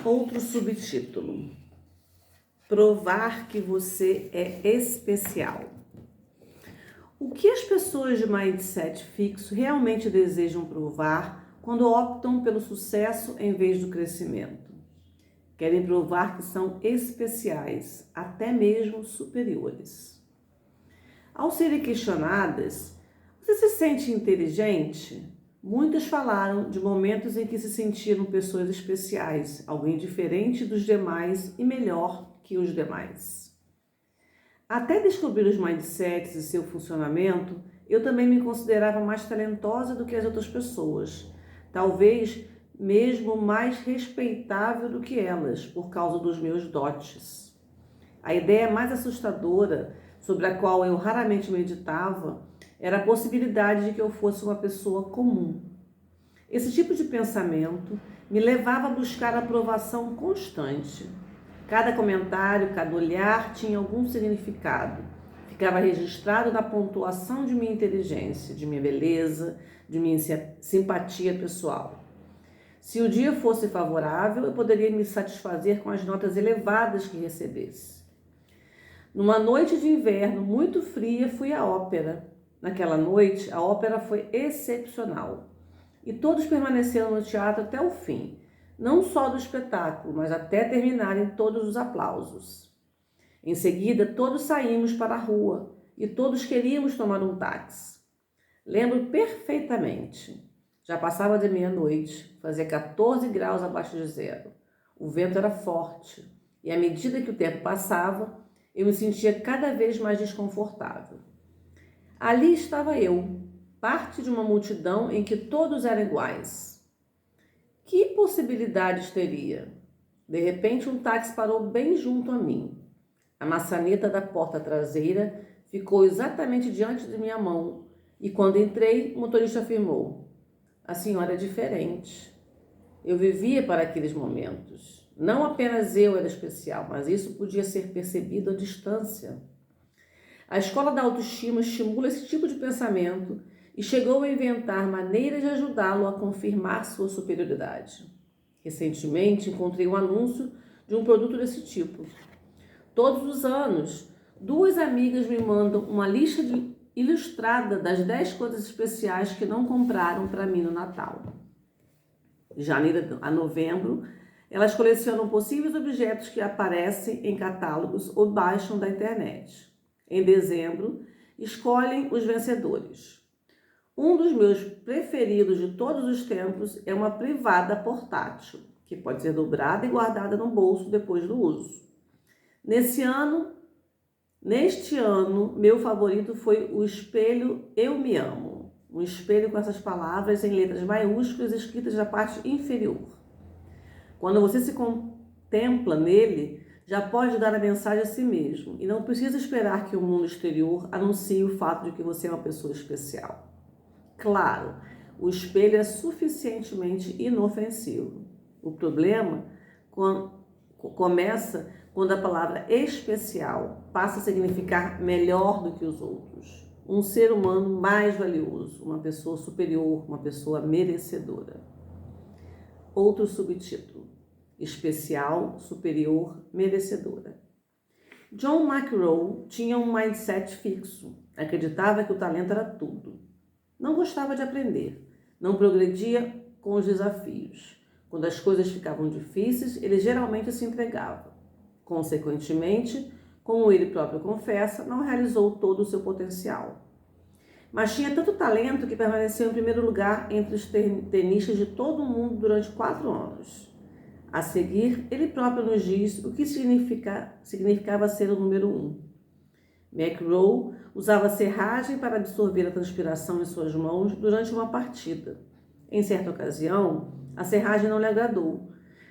Outro subtítulo: provar que você é especial. O que as pessoas de mindset fixo realmente desejam provar quando optam pelo sucesso em vez do crescimento? Querem provar que são especiais, até mesmo superiores. Ao serem questionadas, você se sente inteligente? Muitas falaram de momentos em que se sentiram pessoas especiais, alguém diferente dos demais e melhor que os demais. Até descobrir os mindsets e seu funcionamento, eu também me considerava mais talentosa do que as outras pessoas, talvez mesmo mais respeitável do que elas, por causa dos meus dotes. A ideia mais assustadora, sobre a qual eu raramente meditava, era a possibilidade de que eu fosse uma pessoa comum. Esse tipo de pensamento me levava a buscar aprovação constante. Cada comentário, cada olhar tinha algum significado. Ficava registrado na pontuação de minha inteligência, de minha beleza, de minha simpatia pessoal. Se o dia fosse favorável, eu poderia me satisfazer com as notas elevadas que recebesse. Numa noite de inverno muito fria, fui à ópera. Naquela noite, a ópera foi excepcional. E todos permaneceram no teatro até o fim, não só do espetáculo, mas até terminarem todos os aplausos. Em seguida, todos saímos para a rua e todos queríamos tomar um táxi. Lembro perfeitamente. Já passava de meia-noite, fazia 14 graus abaixo de zero. O vento era forte e, à medida que o tempo passava, eu me sentia cada vez mais desconfortável. Ali estava eu, parte de uma multidão em que todos eram iguais. Que possibilidades teria? De repente, um táxi parou bem junto a mim. A maçaneta da porta traseira ficou exatamente diante de minha mão e, quando entrei, o motorista afirmou: "A senhora é diferente." Eu vivia para aqueles momentos. Não apenas eu era especial, mas isso podia ser percebido à distância. A escola da autoestima estimula esse tipo de pensamento e chegou a inventar maneiras de ajudá-lo a confirmar sua superioridade. Recentemente, encontrei um anúncio de um produto desse tipo. Todos os anos, 2 amigas me mandam uma lista ilustrada das 10 coisas especiais que não compraram para mim no Natal. De janeiro a novembro, elas colecionam possíveis objetos que aparecem em catálogos ou baixam da internet. Em dezembro, escolhem os vencedores. Um dos meus preferidos de todos os tempos é uma privada portátil, que pode ser dobrada e guardada no bolso depois do uso. Neste ano, meu favorito foi o espelho Eu Me Amo. Um espelho com essas palavras em letras maiúsculas escritas na parte inferior. Quando você se contempla nele, já pode dar a mensagem a si mesmo e não precisa esperar que o mundo exterior anuncie o fato de que você é uma pessoa especial. Claro, o espelho é suficientemente inofensivo. O problema começa quando a palavra especial passa a significar melhor do que os outros. Um ser humano mais valioso, uma pessoa superior, uma pessoa merecedora. Outro subtítulo: especial, superior, merecedora. John McEnroe tinha um mindset fixo. Acreditava que o talento era tudo. Não gostava de aprender. Não progredia com os desafios. Quando as coisas ficavam difíceis, ele geralmente se entregava. Consequentemente, como ele próprio confessa, não realizou todo o seu potencial. Mas tinha tanto talento que permaneceu em primeiro lugar entre os tenistas de todo o mundo durante 4 anos. A seguir, ele próprio nos diz o que significava ser o número 1. McEnroe usava serragem para absorver a transpiração em suas mãos durante uma partida. Em certa ocasião, a serragem não lhe agradou.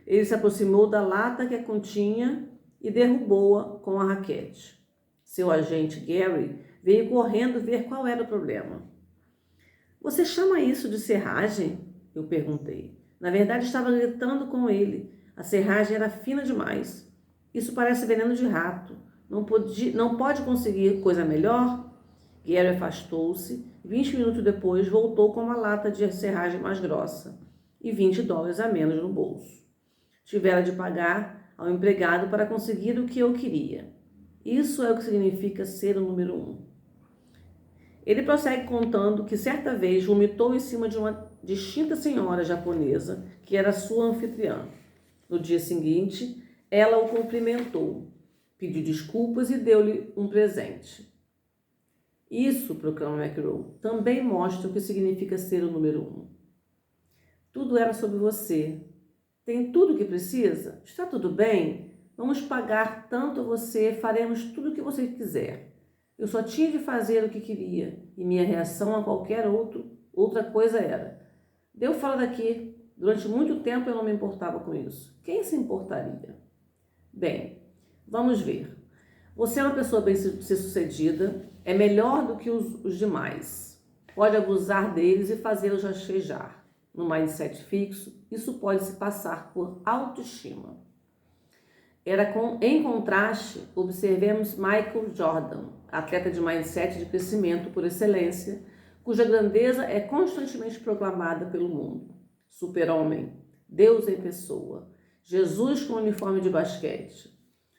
Ele se aproximou da lata que a continha e derrubou-a com a raquete. Seu agente, Gary, veio correndo ver qual era o problema. "Você chama isso de serragem?" eu perguntei. Na verdade, estava gritando com ele. A serragem era fina demais. "Isso parece veneno de rato. Não pode conseguir coisa melhor?" Gary afastou-se. 20 minutos depois, voltou com uma lata de serragem mais grossa e $20 a menos no bolso. tivera de pagar ao empregado para conseguir o que eu queria. Isso é o que significa ser o número 1. Ele prossegue contando que certa vez vomitou em cima de uma distinta senhora japonesa que era sua anfitriã. No dia seguinte, ela o cumprimentou, pediu desculpas e deu-lhe um presente. Isso, proclama McGraw, também mostra o que significa ser o número 1. Tudo era sobre você. Tem tudo o que precisa? Está tudo bem? Vamos pagar tanto a você, faremos tudo o que você quiser. Eu só tinha de fazer o que queria, e minha reação a qualquer outra coisa era: deu fora daqui. Durante muito tempo eu não me importava com isso. Quem se importaria? Bem, vamos ver. Você é uma pessoa bem-sucedida, é melhor do que os demais. Pode abusar deles e fazê-los rastejar. No mindset fixo, isso pode se passar por autoestima. Em contraste, observemos Michael Jordan, atleta de mindset de crescimento por excelência, cuja grandeza é constantemente proclamada pelo mundo. Super-homem, Deus em pessoa, Jesus com uniforme de basquete.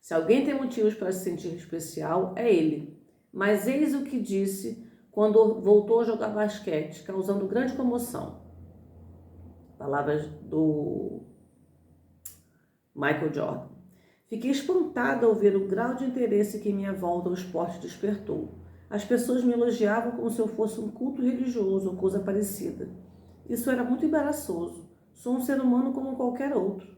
Se alguém tem motivos para se sentir especial, é ele. Mas eis o que disse quando voltou a jogar basquete, causando grande comoção. Palavras do Michael Jordan. Fiquei espantada ao ver o grau de interesse que minha volta ao esporte despertou. As pessoas me elogiavam como se eu fosse um culto religioso ou coisa parecida. Isso era muito embaraçoso. Sou um ser humano como qualquer outro.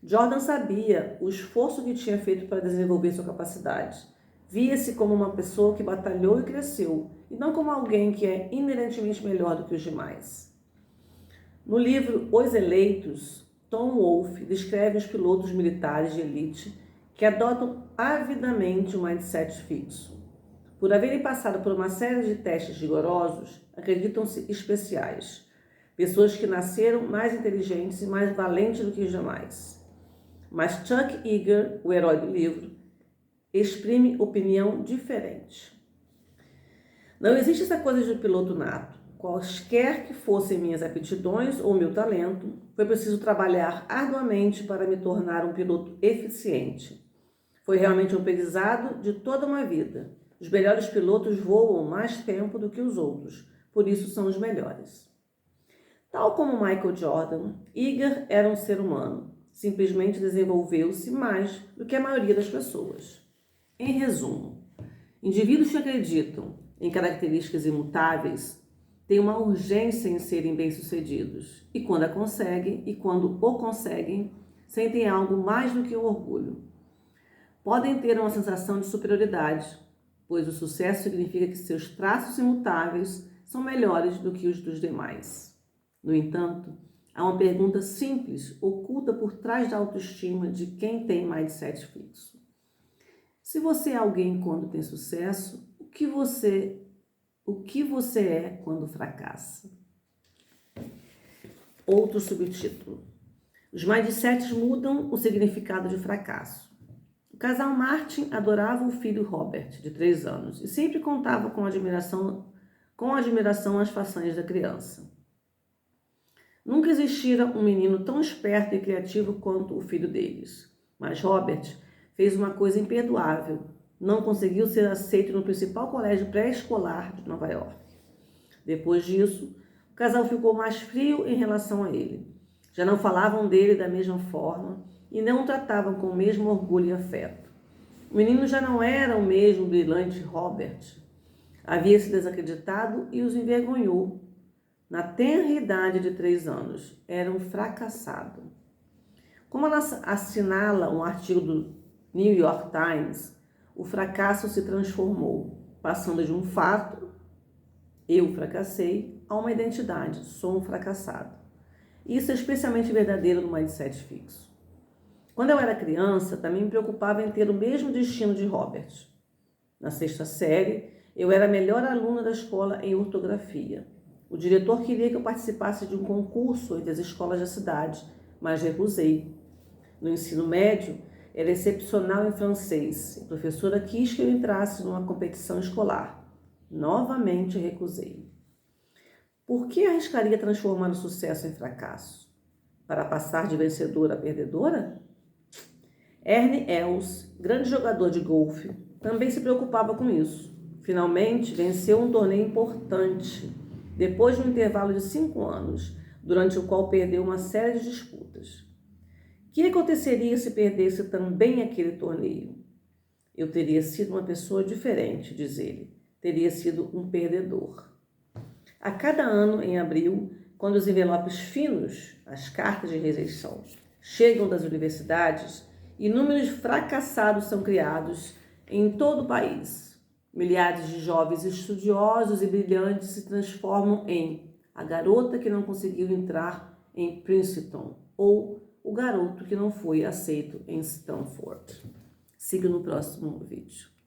Jordan sabia o esforço que tinha feito para desenvolver sua capacidade. Via-se como uma pessoa que batalhou e cresceu, e não como alguém que é inerentemente melhor do que os demais. No livro Os Eleitos, Tom Wolfe descreve os pilotos militares de elite que adotam avidamente o mindset fixo. Por haverem passado por uma série de testes rigorosos, acreditam-se especiais. Pessoas que nasceram mais inteligentes e mais valentes do que os demais. Mas Chuck Yeager, o herói do livro, exprime opinião diferente. Não existe essa coisa de piloto nato. Quaisquer que fossem minhas aptidões ou meu talento, foi preciso trabalhar arduamente para me tornar um piloto eficiente. Foi realmente um aprendizado de toda uma vida. Os melhores pilotos voam mais tempo do que os outros, por isso são os melhores. Tal como Michael Jordan, Yeager era um ser humano. Simplesmente desenvolveu-se mais do que a maioria das pessoas. Em resumo, indivíduos que acreditam em características imutáveis têm uma urgência em serem bem-sucedidos e quando o conseguem, sentem algo mais do que o orgulho. Podem ter uma sensação de superioridade, pois o sucesso significa que seus traços imutáveis são melhores do que os dos demais. No entanto, há uma pergunta simples, oculta por trás da autoestima de quem tem mindset fixo. Se você é alguém quando tem sucesso, o que você é quando fracassa? Outro subtítulo. Os mindsets mudam o significado de fracasso. O casal Martin adorava o filho Robert, de 3 anos, e sempre contava com admiração as façanhas da criança. Nunca existira um menino tão esperto e criativo quanto o filho deles. Mas Robert fez uma coisa imperdoável. Não conseguiu ser aceito no principal colégio pré-escolar de Nova York. Depois disso, o casal ficou mais frio em relação a ele. Já não falavam dele da mesma forma e não o tratavam com o mesmo orgulho e afeto. O menino já não era o mesmo brilhante Robert. Havia se desacreditado e os envergonhou. Na tenra idade de 3 anos, era um fracassado. Como ela assinala um artigo do New York Times, o fracasso se transformou, passando de um fato, eu fracassei, a uma identidade, sou um fracassado. Isso é especialmente verdadeiro no mindset fixo. Quando eu era criança, também me preocupava em ter o mesmo destino de Robert. Na 6ª série, eu era a melhor aluna da escola em ortografia. O diretor queria que eu participasse de um concurso entre as escolas da cidade, mas recusei. No ensino médio, era excepcional em francês. A professora quis que eu entrasse numa competição escolar. Novamente recusei. Por que arriscaria transformar o sucesso em fracasso? para passar de vencedora a perdedora? Ernie Els, grande jogador de golfe, também se preocupava com isso. Finalmente, venceu um torneio importante, depois de um intervalo de 5 anos, durante o qual perdeu uma série de disputas. O que aconteceria se perdesse também aquele torneio? Eu teria sido uma pessoa diferente, diz ele. Teria sido um perdedor. A cada ano, em abril, quando os envelopes finos, as cartas de rejeição, chegam das universidades, inúmeros fracassados são criados em todo o país. Milhares de jovens estudiosos e brilhantes se transformam em a garota que não conseguiu entrar em Princeton ou o garoto que não foi aceito em Stanford. Siga no próximo vídeo.